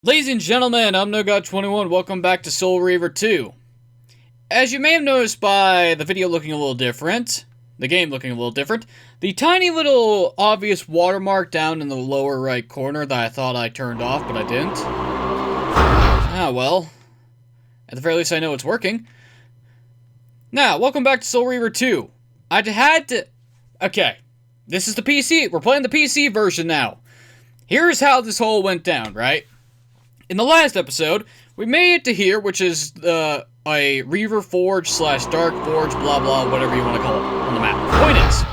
Ladies and gentlemen, I'm NoGod21. Welcome back to Soul Reaver 2. As you may have noticed by the video looking a little different, the game looking a little different, the tiny little obvious watermark down in the lower right corner that I thought I turned off, but I didn't. Ah, well. At the very least, I know it's working. Now, welcome back to Soul Reaver 2. I had to... Okay. This is the PC. We're playing the PC version now. Here's how this whole went down, right? In the last episode, we made it to here, which is a Reaver Forge / Dark Forge, blah blah, whatever you want to call it, on the map. Point is,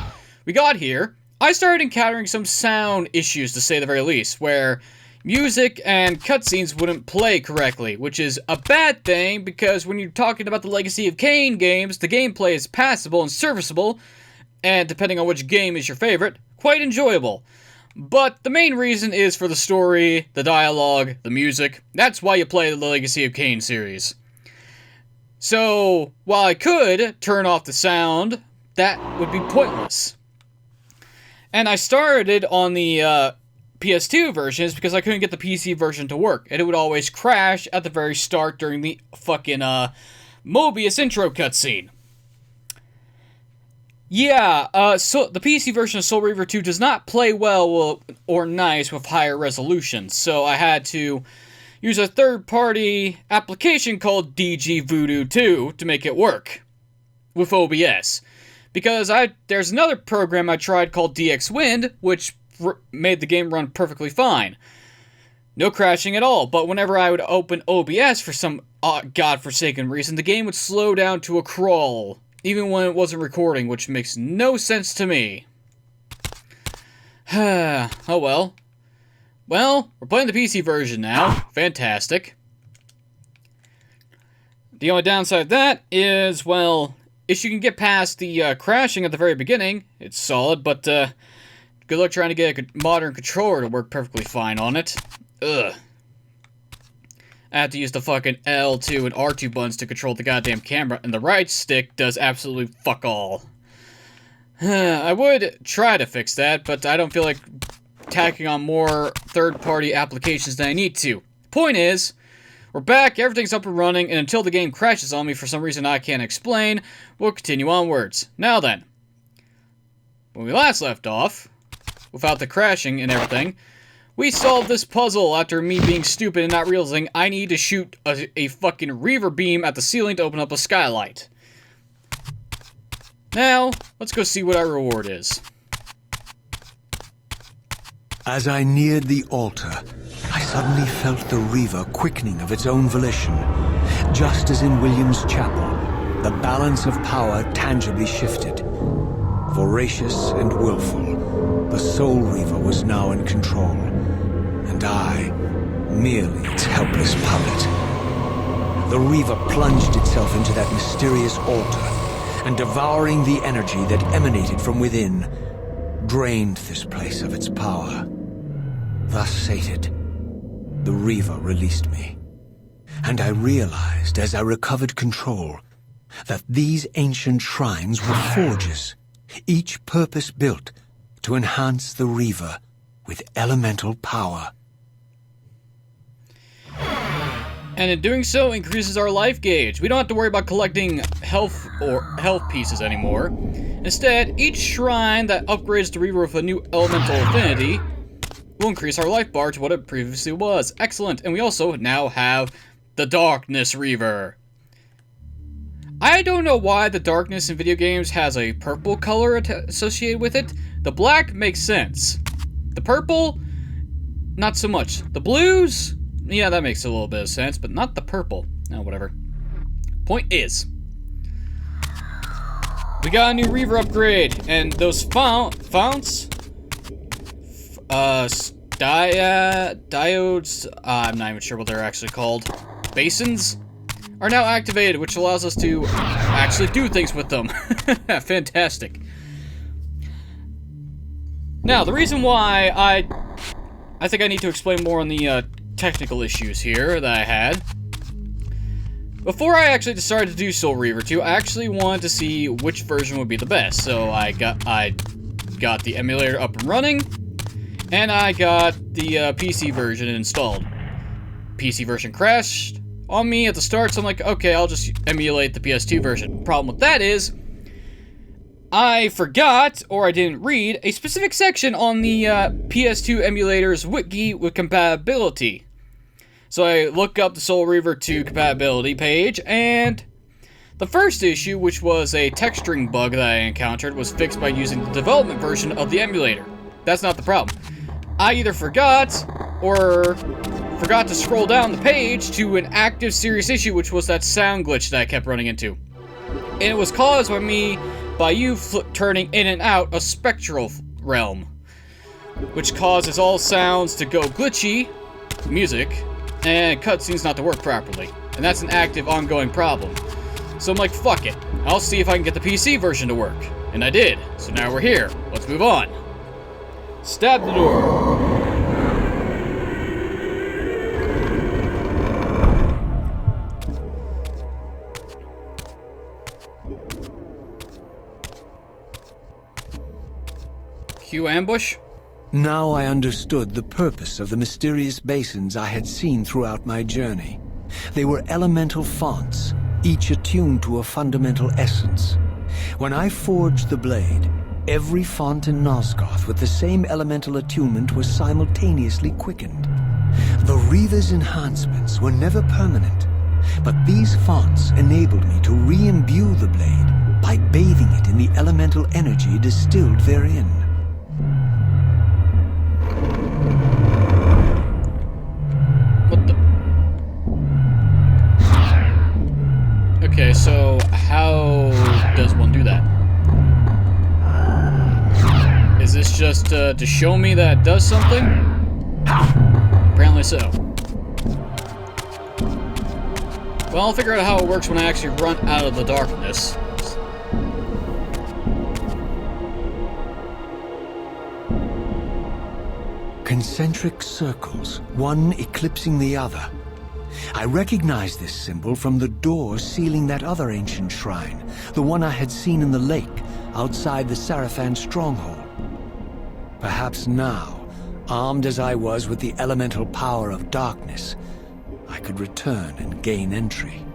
we got here, I started encountering some sound issues, to say the very least, where music and cutscenes wouldn't play correctly, which is a bad thing, because when you're talking about the Legacy of Kain games, the gameplay is passable and serviceable, and depending on which game is your favorite, quite enjoyable. But the main reason is for the story, the dialogue, the music. That's why you play the Legacy of Kain series. So, while I could turn off the sound, that would be pointless. And I started on the PS2 versions because I couldn't get the PC version to work. And it would always crash at the very start during the fucking Mobius intro cutscene. Yeah, so the PC version of Soul Reaver 2 does not play well or nice with higher resolution, so I had to use a third-party application called DG Voodoo 2 to make it work with OBS. Because there's another program I tried called DX Wind, which made the game run perfectly fine. No crashing at all, but whenever I would open OBS for some godforsaken reason, the game would slow down to a crawl. Even when it wasn't recording, which makes no sense to me. Oh well. Well, we're playing the PC version now. Fantastic. The only downside of that is, well, if you can get past the crashing at the very beginning, it's solid, but good luck trying to get a modern controller to work perfectly fine on it. Ugh. I have to use the fucking L2 and R2 buttons to control the goddamn camera, and the right stick does absolutely fuck all. I would try to fix that, but I don't feel like tacking on more third-party applications than I need to. Point is, we're back, everything's up and running, and until the game crashes on me for some reason I can't explain, we'll continue onwards. Now then, when we last left off, without the crashing and everything, we solved this puzzle after me being stupid and not realizing I need to shoot a fucking Reaver beam at the ceiling to open up a skylight. Now, let's go see what our reward is. As I neared the altar, I suddenly felt the Reaver quickening of its own volition. Just as in William's chapel, the balance of power tangibly shifted. Voracious and willful, the Soul Reaver was now in control. And I, merely its helpless puppet. The Reaver plunged itself into that mysterious altar, and devouring the energy that emanated from within, drained this place of its power. Thus sated, the Reaver released me. And I realized, as I recovered control, that these ancient shrines were forges, each purpose-built to enhance the Reaver with elemental power. And in doing so, increases our life gauge. We don't have to worry about collecting health pieces anymore. Instead, each shrine that upgrades the Reaver with a new elemental affinity will increase our life bar to what it previously was. Excellent, and we also now have the Darkness Reaver. I don't know why the darkness in video games has a purple color associated with it. The black makes sense. The purple, not so much. The blues, yeah, that makes a little bit of sense, but not the purple. Oh, whatever. Point is, we got a new Reaver upgrade, and those founts, diodes, I'm not even sure what they're actually called, basins, are now activated, which allows us to actually do things with them. Fantastic. Now, the reason why I think I need to explain more on the technical issues here that I had. Before I actually decided to do Soul Reaver 2, I actually wanted to see which version would be the best. So I got the emulator up and running, and I got the PC version installed. PC version crashed on me at the start, so I'm like, okay, I'll just emulate the PS2 version. Problem with that is, I forgot, or I didn't read, a specific section on the PS2 emulator's wiki with compatibility. So I look up the Soul Reaver 2 compatibility page, and the first issue, which was a texturing bug that I encountered, was fixed by using the development version of the emulator. That's not the problem. I either forgot, or forgot to scroll down the page to an active serious issue, which was that sound glitch that I kept running into. And it was caused by you turning in and out a spectral realm, which causes all sounds to go glitchy, music, and cutscenes not to work properly. And that's an active, ongoing problem. So I'm like, fuck it. I'll see if I can get the PC version to work. And I did. So now we're here. Let's move on. Stab the door. Cue ambush? Now I understood the purpose of the mysterious basins I had seen throughout my journey. They were elemental fonts, each attuned to a fundamental essence. When I forged the blade, every font in Nosgoth with the same elemental attunement was simultaneously quickened. The Reaver's enhancements were never permanent, but these fonts enabled me to re-imbue the blade by bathing it in the elemental energy distilled therein. What the? Okay, so how does one do that? Is this just to show me that it does something? Apparently so. Well, I'll figure out how it works when I actually run out of the darkness. Concentric circles, one eclipsing the other. I recognized this symbol from the door sealing that other ancient shrine, the one I had seen in the lake outside the Sarafan stronghold. Perhaps now, armed as I was with the elemental power of darkness, I could return and gain entry.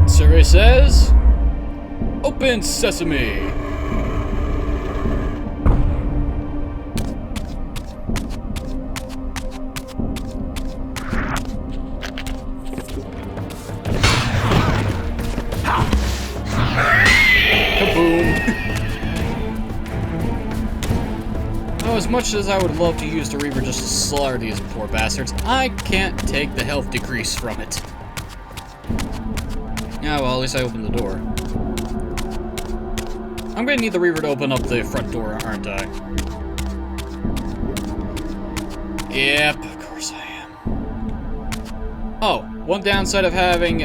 Survey says, "Open sesame." As much as I would love to use the Reaver just to slaughter these poor bastards, I can't take the health decrease from it. Yeah, well, at least I opened the door. I'm gonna need the Reaver to open up the front door, aren't I? Yep, of course I am. Oh, one downside of having,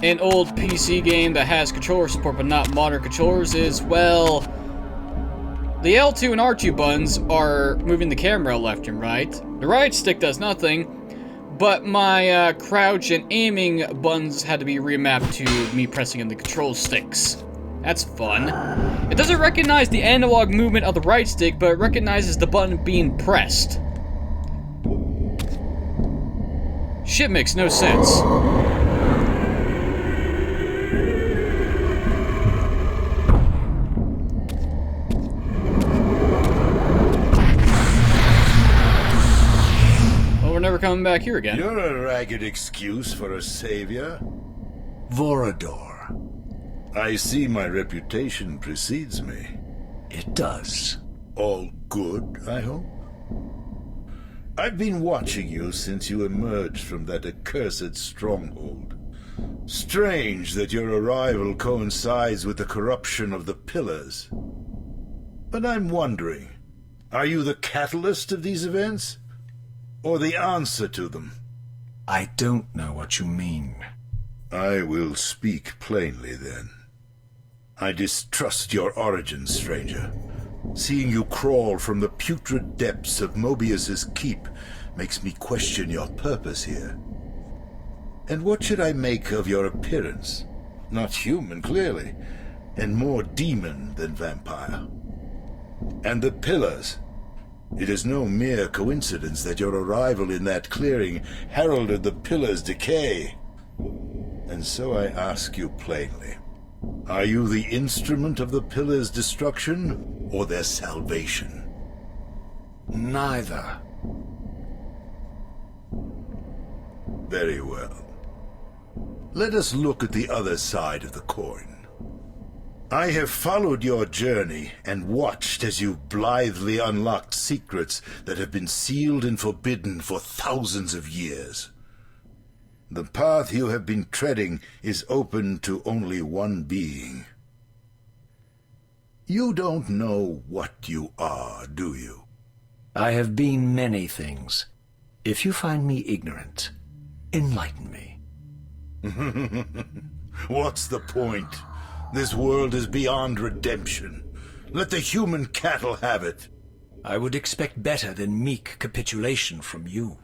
an old PC game that has controller support but not modern controllers is, well, the L2 and R2 buttons are moving the camera left and right. The right stick does nothing, but my crouch and aiming buttons had to be remapped to me pressing in the control sticks. That's fun. It doesn't recognize the analog movement of the right stick, but it recognizes the button being pressed. Shit makes no sense. Never coming back here again. You're a ragged excuse for a savior. Vorador. I see my reputation precedes me. It does. All good, I hope? I've been watching you since you emerged from that accursed stronghold. Strange that your arrival coincides with the corruption of the Pillars. But I'm wondering, are you the catalyst of these events? Or the answer to them? I don't know what you mean. I will speak plainly, then. I distrust your origin, stranger. Seeing you crawl from the putrid depths of Mobius's keep makes me question your purpose here. And what should I make of your appearance? Not human, clearly, and more demon than vampire. And the Pillars. It is no mere coincidence that your arrival in that clearing heralded the Pillar's decay. And so I ask you plainly, are you the instrument of the Pillar's destruction, or their salvation? Neither. Very well. Let us look at the other side of the coin. I have followed your journey and watched as you blithely unlocked secrets that have been sealed and forbidden for thousands of years. The path you have been treading is open to only one being. You don't know what you are, do you? I have been many things. If you find me ignorant, enlighten me. What's the point? This world is beyond redemption. Let the human cattle have it. I would expect better than meek capitulation from you.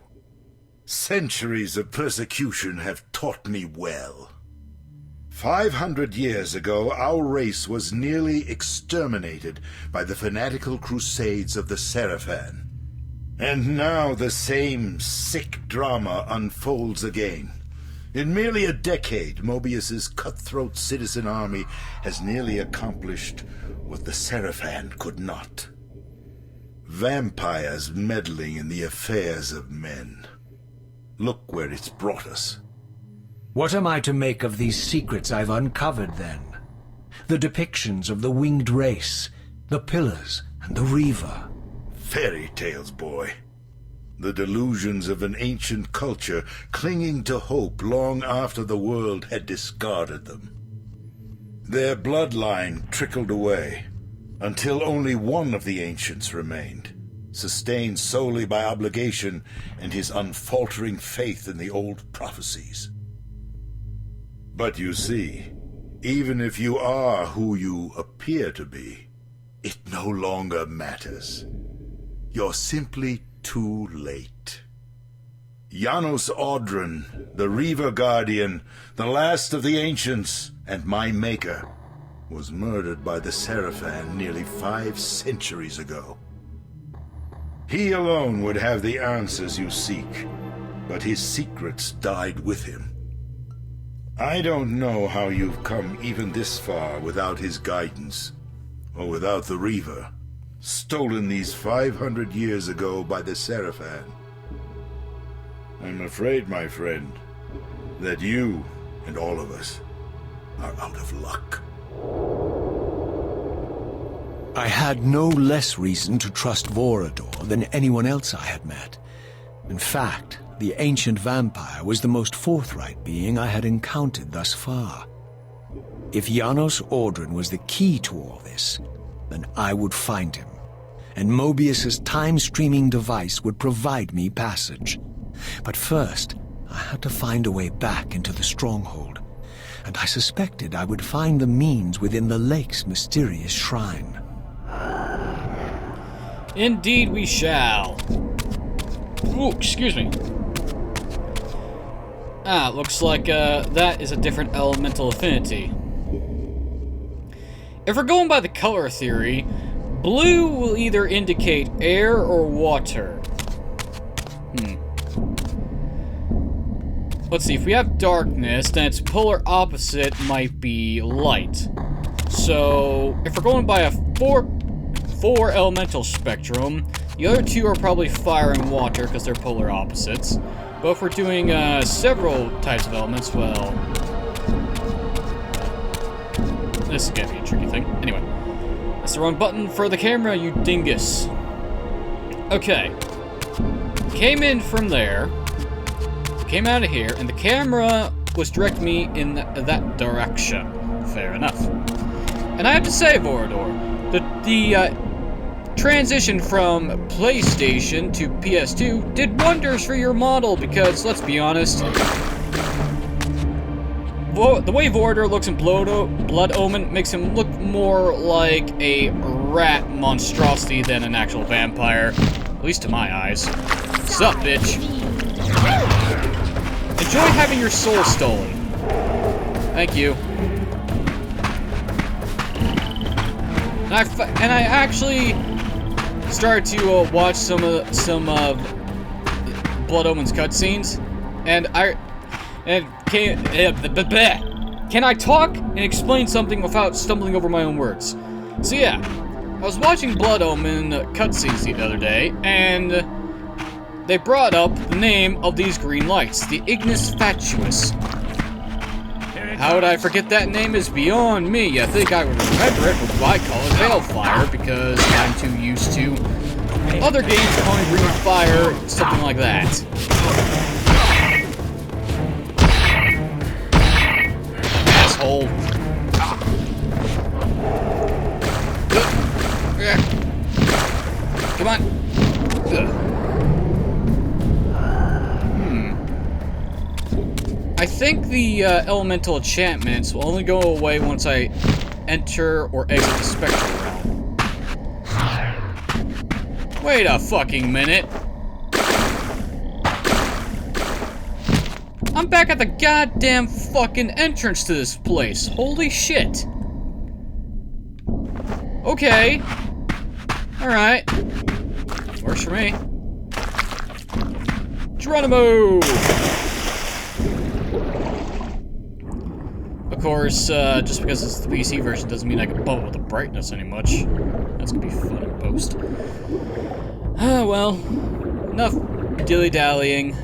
Centuries of persecution have taught me well. 500 years ago, our race was nearly exterminated by the fanatical crusades of the Seraphan. And now the same sick drama unfolds again. In merely a decade, Mobius's cutthroat citizen army has nearly accomplished what the Seraphan could not. Vampires meddling in the affairs of men. Look where it's brought us. What am I to make of these secrets I've uncovered, then? The depictions of the winged race, the Pillars, and the Reaver. Fairy tales, boy. The delusions of an ancient culture clinging to hope long after the world had discarded them. Their bloodline trickled away, until only one of the ancients remained, sustained solely by obligation and his unfaltering faith in the old prophecies. But you see, even if you are who you appear to be, it no longer matters. You're simply too late. Janos Audron, the Reaver Guardian, the last of the ancients, and my maker, was murdered by the Seraphan nearly 5 centuries ago. He alone would have the answers you seek, but his secrets died with him. I don't know how you've come even this far without his guidance, or without the Reaver, stolen these 500 years ago by the Seraphan. I'm afraid, my friend, that you and all of us are out of luck. I had no less reason to trust Vorador than anyone else I had met. In fact, the ancient vampire was the most forthright being I had encountered thus far. If Janos Audron was the key to all this, then I would find him, and Mobius's time-streaming device would provide me passage. But first, I had to find a way back into the stronghold, and I suspected I would find the means within the lake's mysterious shrine. Indeed we shall. Ooh, excuse me. Looks like that is a different elemental affinity. If we're going by the color theory, blue will either indicate air or water. Let's see, if we have darkness, then its polar opposite might be light. So, if we're going by a four elemental spectrum, the other two are probably fire and water because they're polar opposites. But if we're doing several types of elements, well, this is gonna be a tricky thing. Anyway, that's the wrong button for the camera, you dingus. Okay, came in from there, came out of here, and the camera was directing me in that direction. Fair enough. And I have to say, Vorador, the transition from PlayStation to PS2 did wonders for your model because, let's be honest, the way Vorador looks in Blood Omen makes him look more like a rat monstrosity than an actual vampire, at least to my eyes. Sup, bitch? Enjoy having your soul stolen. Thank you. And I actually started to watch some Blood Omen's cutscenes, and can I talk and explain something without stumbling over my own words? So yeah, I was watching Blood Omen cutscenes the other day, and they brought up the name of these green lights, the Ignis Fatuus. How would I forget that name is beyond me. I think I would remember it, but I call it Balefire because I'm too used to other games calling green fire, something like that. Asshole. Come on. I think the elemental enchantments will only go away once I enter or exit the spectral realm. Wait a fucking minute. I'm back at the goddamn fucking entrance to this place. Holy shit. Okay. Alright. Works for me. Geronimo! Of course, just because it's the PC version doesn't mean I can bump up the brightness any much. That's gonna be fun in post. Ah, well. Enough dilly-dallying.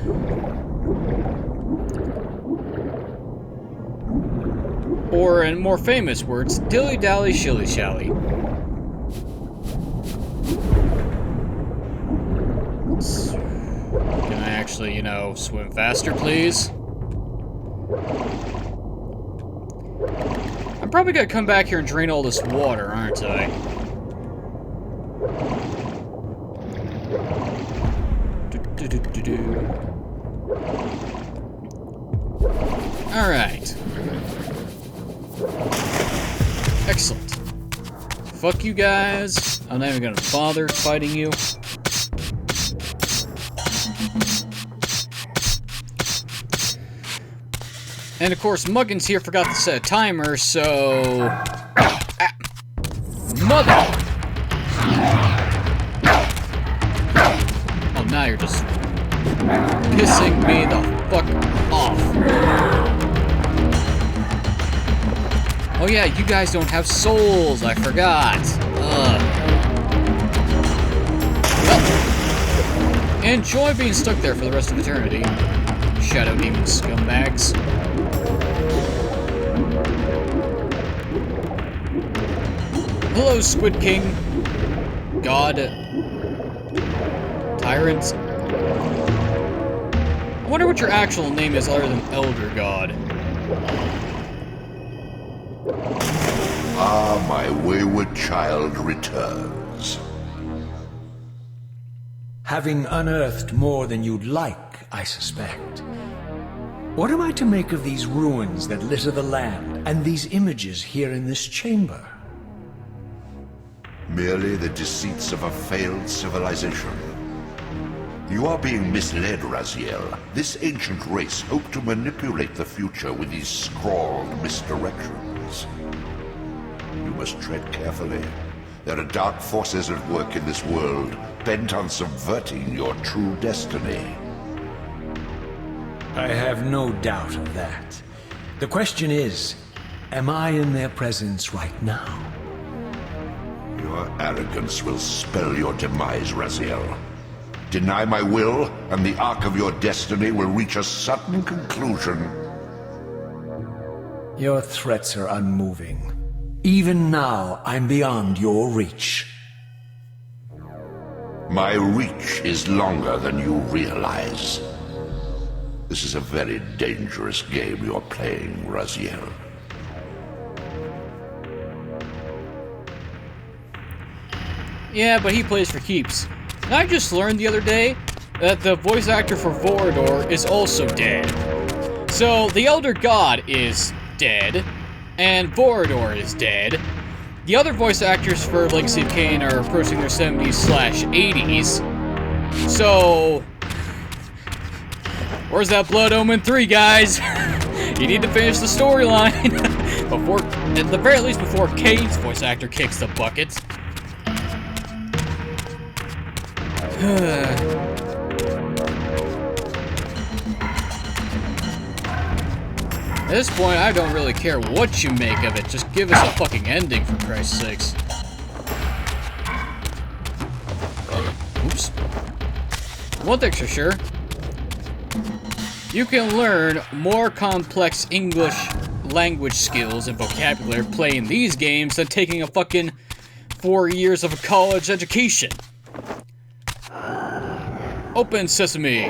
Or, in more famous words, dilly-dally shilly-shally. Can I actually, you know, swim faster, please? I'm probably gonna come back here and drain all this water, aren't I? Alright. Excellent. Fuck you guys. I'm not even gonna bother fighting you. And of course, Muggins here forgot to set a timer, so... Mother! Oh, now you're just pissing me the fuck off. Oh yeah, you guys don't have souls, I forgot. Ugh. Well, enjoy being stuck there for the rest of eternity. Shadow Demon scumbags. Hello, Squid King. God. Tyrant. I wonder what your actual name is other than Elder God. Ah, my wayward child returns. Having unearthed more than you'd like, I suspect. What am I to make of these ruins that litter the land, and these images here in this chamber? Merely the deceits of a failed civilization. You are being misled, Raziel. This ancient race hoped to manipulate the future with these scrawled misdirections. You must tread carefully. There are dark forces at work in this world, bent on subverting your true destiny. I have no doubt of that. The question is, am I in their presence right now? Your arrogance will spell your demise, Raziel. Deny my will, and the arc of your destiny will reach a sudden conclusion. Your threats are unmoving. Even now, I'm beyond your reach. My reach is longer than you realize. This is a very dangerous game you're playing, Raziel. Yeah, but he plays for keeps. And I just learned the other day that the voice actor for Vorador is also dead. So, the Elder God is dead, and Vorador is dead. The other voice actors for Legacy of Kain are approaching their 70s/80s. So... where's that Blood Omen 3, guys? You need to finish the storyline before, at the very least, before Kain's voice actor kicks the bucket. At this point, I don't really care what you make of it. Just give us a fucking ending, for Christ's sakes. Oops. One thing's for sure. You can learn more complex English language skills and vocabulary playing these games than taking a fucking 4 years of a college education. Open sesame.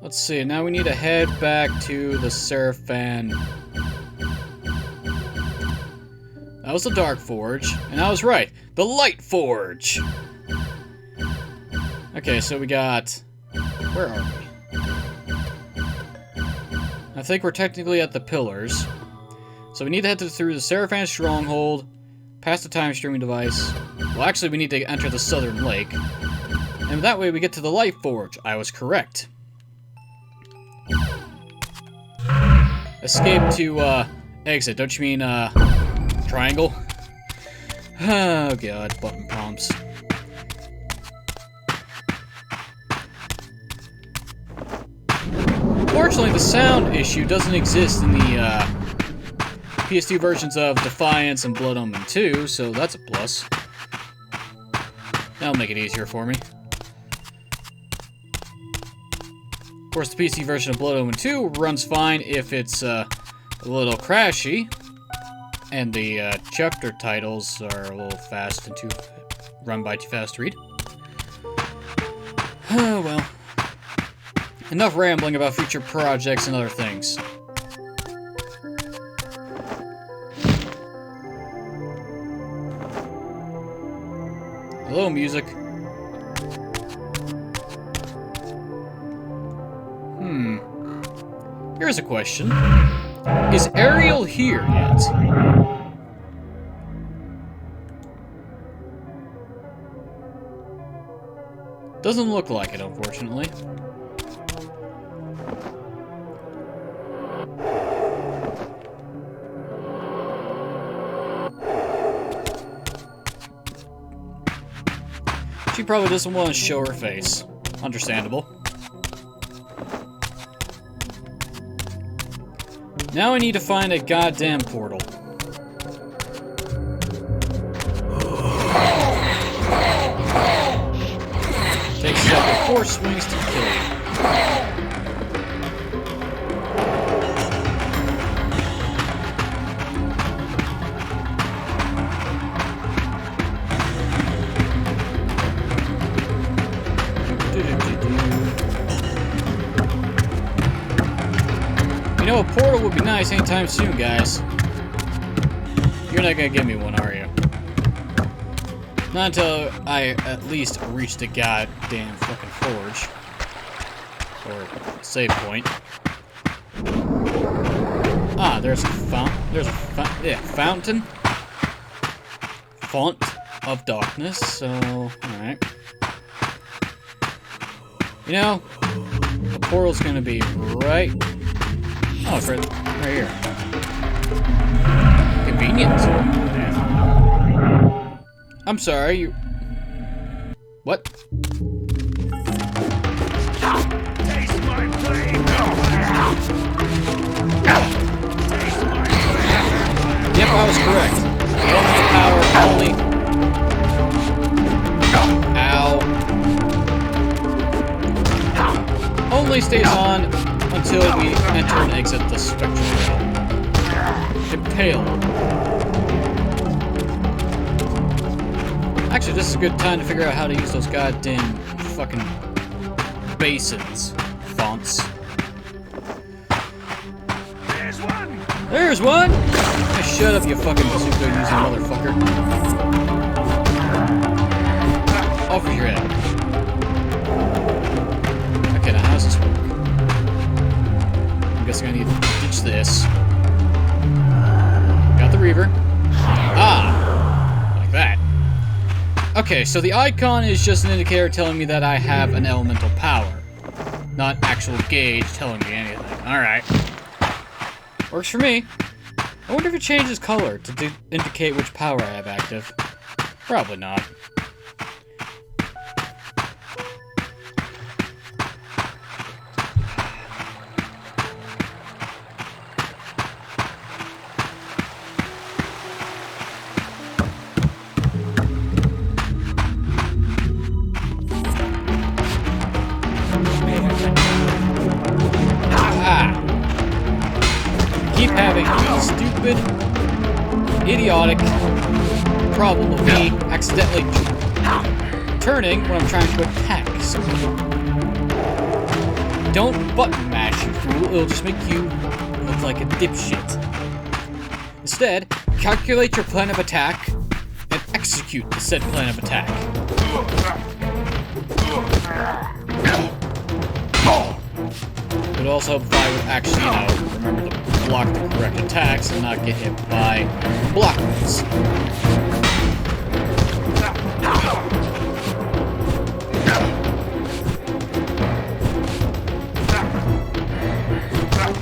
Let's see, now we need to head back to the Seraphan. That was the Dark Forge, and I was right, the Light Forge! Okay, so we got... Where are we? I think we're technically at the Pillars. So we need to head through the Seraphan Stronghold, past the time streaming device. Well, actually, we need to enter the Southern Lake. And that way we get to the Light Forge. I was correct. Escape to, exit. Don't you mean, triangle? Oh, God. Button prompts. Fortunately, the sound issue doesn't exist in the, PS2 versions of Defiance and Blood Omen 2, so that's a plus. That'll make it easier for me. Of course, the PC version of Blood Omen 2 runs fine if it's a little crashy, and the chapter titles are a little fast and run by too fast to read. Oh well. Enough rambling about future projects and other things. Hello, music. Here's a question. Is Ariel here yet? Doesn't look like it, unfortunately. She probably doesn't want to show her face. Understandable. Now I need to find a goddamn portal. Takes up to 4 swings to kill you. You know, a portal would be nice anytime soon, guys. You're not gonna give me one, are you? Not until I at least reach the goddamn fucking forge. Or save point. Ah, there's a fountain. Font of darkness, so, alright. You know, the portal's gonna be right... Oh, it's right here. Convenient. Yeah. I'm sorry, you... What? Taste my flame! Yep, I was correct. Elemental power only... Ow. Only stays on until we enter and exit the spectral realm. Impale. Actually, this is a good time to figure out how to use those goddamn fucking basins. Fonts. There's one! There's one! Hey, shut up, you fucking bazooka using motherfucker. Off with your head. Okay, now how does this work? I guess I'm gonna need to ditch this. Got the Reaver. Ah! Like that. Okay. Okay, so the icon is just an indicator telling me that I have an elemental power. Not actual gauge telling me anything. Alright. Works for me. I wonder if it changes color to indicate which power I have active. Probably not. Keep having a stupid, idiotic problem of me accidentally turning when I'm trying to attack someone. Don't button mash, you fool. It'll just make you look like a dipshit. Instead, calculate your plan of attack and execute the said plan of attack. It would also help if I would actually, remember to block the correct attacks and not get hit by block ones.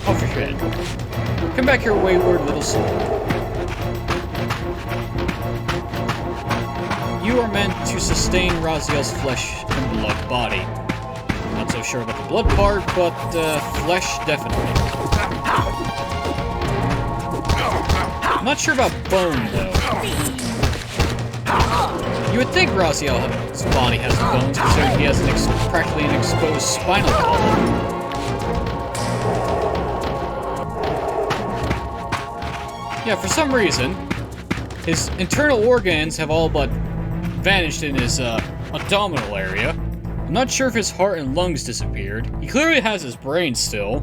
Oh, for shit. Come back here, wayward little soul. You are meant to sustain Raziel's flesh and blood body. Not so sure about the blood part, but flesh definitely. I'm not sure about bone, though. You would think Raziel's body has bones, considering he has practically an exposed spinal column. Yeah, for some reason, his internal organs have all but vanished in his abdominal area. I'm not sure if his heart and lungs disappeared. He clearly has his brain still.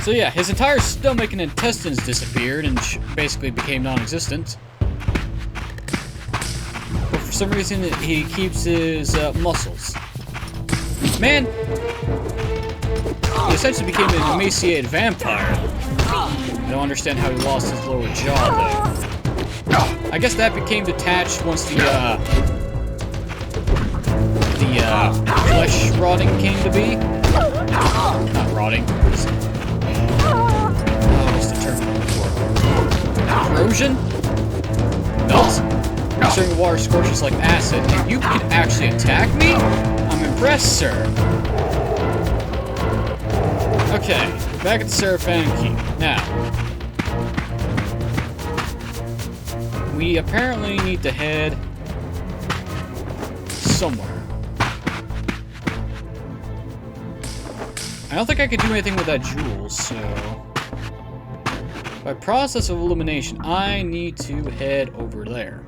So yeah, his entire stomach and intestines disappeared and basically became non-existent. But for some reason, he keeps his muscles. Man, he essentially became an emaciated vampire. I don't understand how he lost his lower jaw, though. I guess that became detached once the flesh rotting came to be. Not rotting. What's the term for? Corrosion? Melt? Considering water scorches like acid, and you can actually attack me? I'm impressed, sir. Okay, back at the Seraphan Keep. Now, we apparently need to head somewhere. I don't think I could do anything with that jewel, so... By process of elimination, I need to head over there.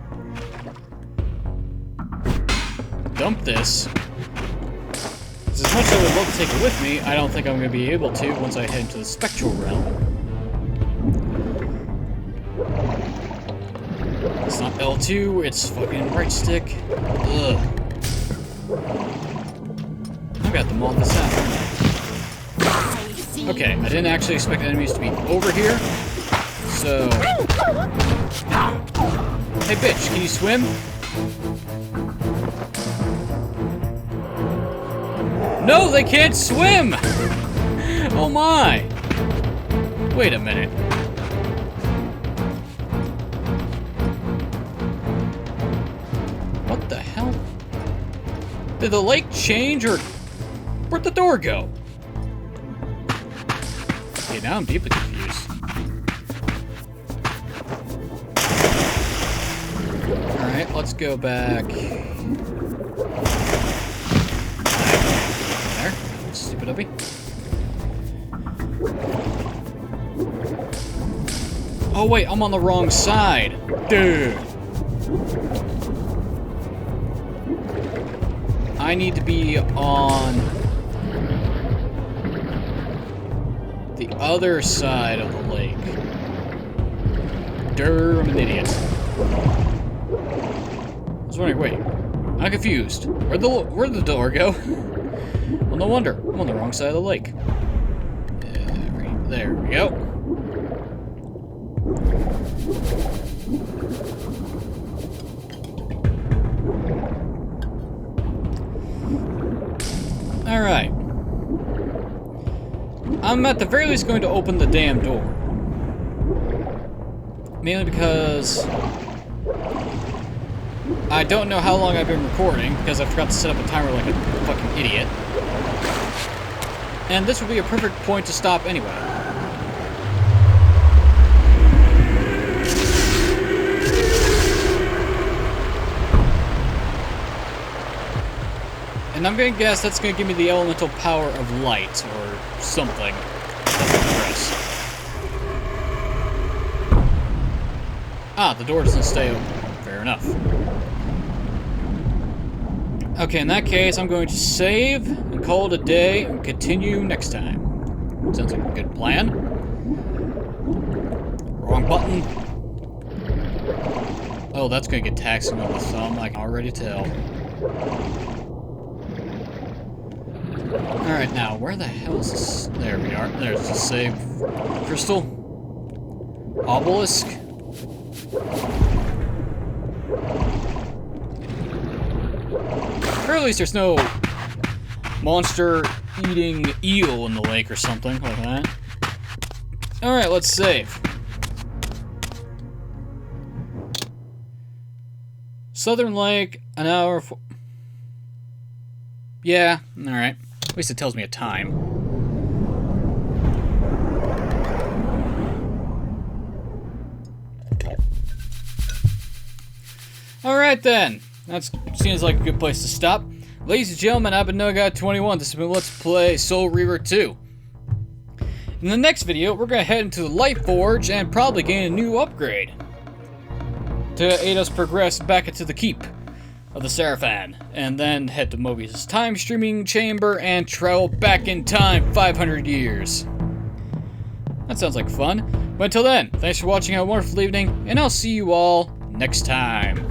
Dump this. As much as I would love to take it with me, I don't think I'm going to be able to once I head into the spectral realm. It's not L2, it's fucking right stick. Ugh. I got them all this out. Okay, I didn't actually expect enemies to be over here, so... Hey bitch, can you swim? No, they can't swim! Oh my! Wait a minute. What the hell? Did the lake change, or where'd the door go? Okay, now I'm deeply confused. Alright, let's go back. There. Stupid uppy. Oh wait, I'm on the wrong side. Dude. I need to be on the other side of the lake. Durr, I'm an idiot. I was wondering, wait, I'm confused. Where'd the door go? Well, no wonder. I'm on the wrong side of the lake. There we go. Alright. I'm at the very least going to open the damn door. Mainly because I don't know how long I've been recording, because I forgot to set up a timer like a fucking idiot. And this would be a perfect point to stop anyway. And I'm gonna guess that's gonna give me the elemental power of light, or something. Ah, the door doesn't stay open. Fair enough. Okay, in that case, I'm going to save and call it a day and continue next time. Sounds like a good plan. Wrong button. Oh, that's gonna get taxing on the thumb, I can already tell. Alright, now, where the hell is this? There we are. There's the save crystal. Obelisk. Or at least there's no monster-eating eel in the lake or something like that. Alright, let's save. Southern Lake, an hour... Yeah, alright. At least it tells me a time. Alright then. That seems like a good place to stop. Ladies and gentlemen, I've been NoGod21. This has been Let's Play Soul Reaver 2. In the next video, we're going to head into the Light Forge and probably gain a new upgrade to aid us progress back into the keep of the Seraphan, and then head to Mobius' time streaming chamber and travel back in time 500 years. That sounds like fun. But until then, thanks for watching, have a wonderful evening, and I'll see you all next time.